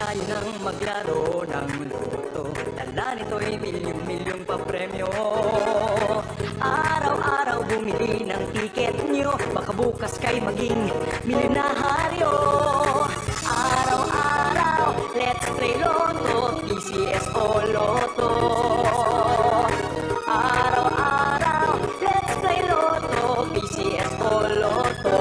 tayo nang maglaro ng loto. Dala nito'y milyong-milyong papremyo. Araw-araw bumili ng tiket nyo, baka bukas kay maging milyonaryo. Araw-araw, let's play Lotto, PCS o Lotto. Araw-araw, let's play Lotto, PCS o Lotto.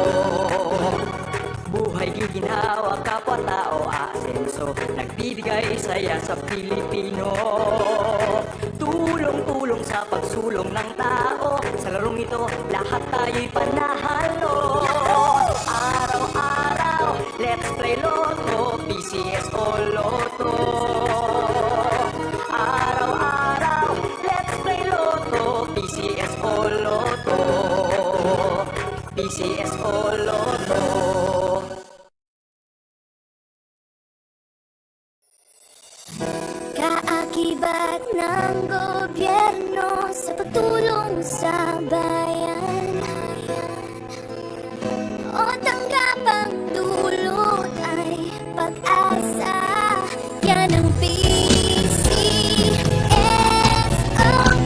Buhay giginhawa, kapwa-tao asenso, nagbibigay saya sa Pilipino. Tulong-tulong sa pagsulong ng tao, sa larong ito lahat tayo'y panahalo. Araw-araw, let's play Lotto, PCS o Lotto. Araw-araw, let's play Lotto, PCS o Lotto. PCS o Lotto. Kaakibat ng gobyerno sa pagtulong sa bayan, o tanggapang dulot ay pag-asa. Yan ang PCSO,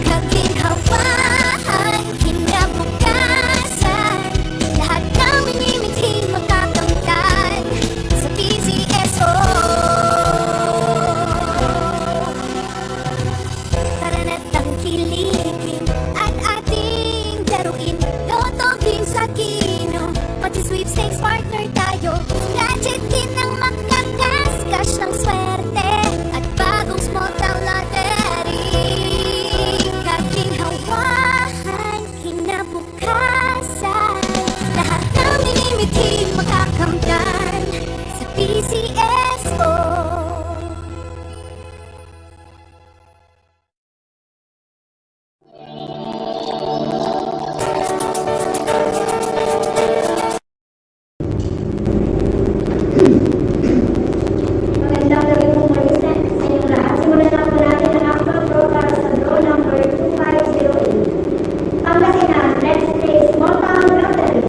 kaginhawaan, kinabukasan. Lahat ng minimiting makakamtan sa PCSO. Tara na't tangkilikin at ating laruin Lotto, games at kino, pati sweepstakes partner tayo. Gadget din ang makakas-cash ng swerte at bagong small town lottery. Kaginhawahan, kinabukasan. Lahat ng minimiting makakamtan sa PCSO. Magandang gabi po muli sa inyong lahat. Simulan na po natin ang actual draw para sa draw number 2508. Pangasinan, let's play small town lottery.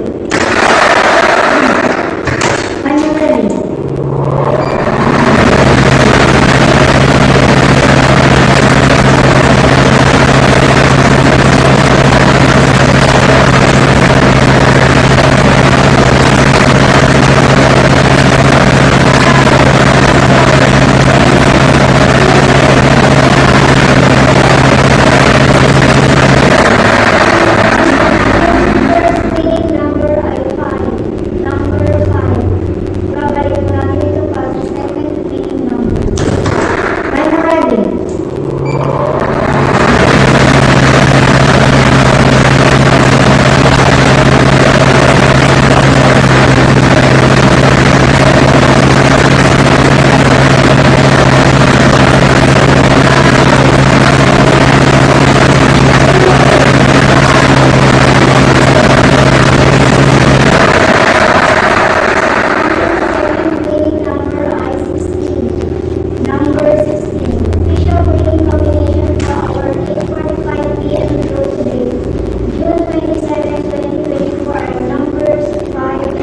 When you're ready. Winning number ay 5. Number 5. Babalik po natin ito para sa second winning number. When you're ready. Winning number ay 16. Number 16. Official winning combination for our 8:45 p.m. draw today, June 27, 2024 are numbers 5 and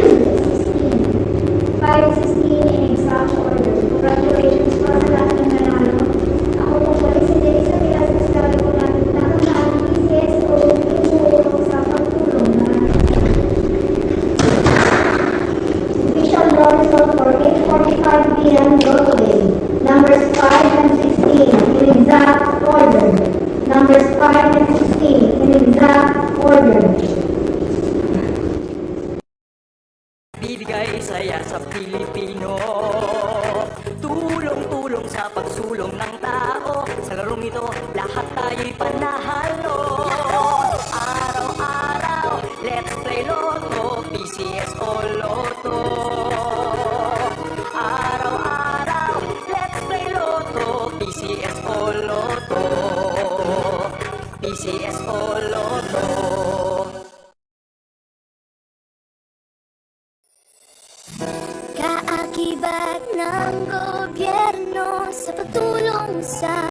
16. 5, 16 in exact order. Congratulations po sa lahat ng nanalo. Ako po po si Teresa Villas, sabi po natin tatandaan ng PCSO tumulong sa pagtulong na official draw result for 8:45 p.m. draw today. Numbers 5 and 16 in exact order. Numbers 5 and 16 in exact order. Bibigay saya sa Pilipino. Tulong-tulong sa pagsulong ng tao, sa larong ito lahat tayo'y panahalo. Araw-araw, let's play Lotto, PCS o Lotto. Araw-araw, let's play Lotto, PCS o Lotto. PCS o Lotto. Kaakibat ng gobyerno sa pagtulong sa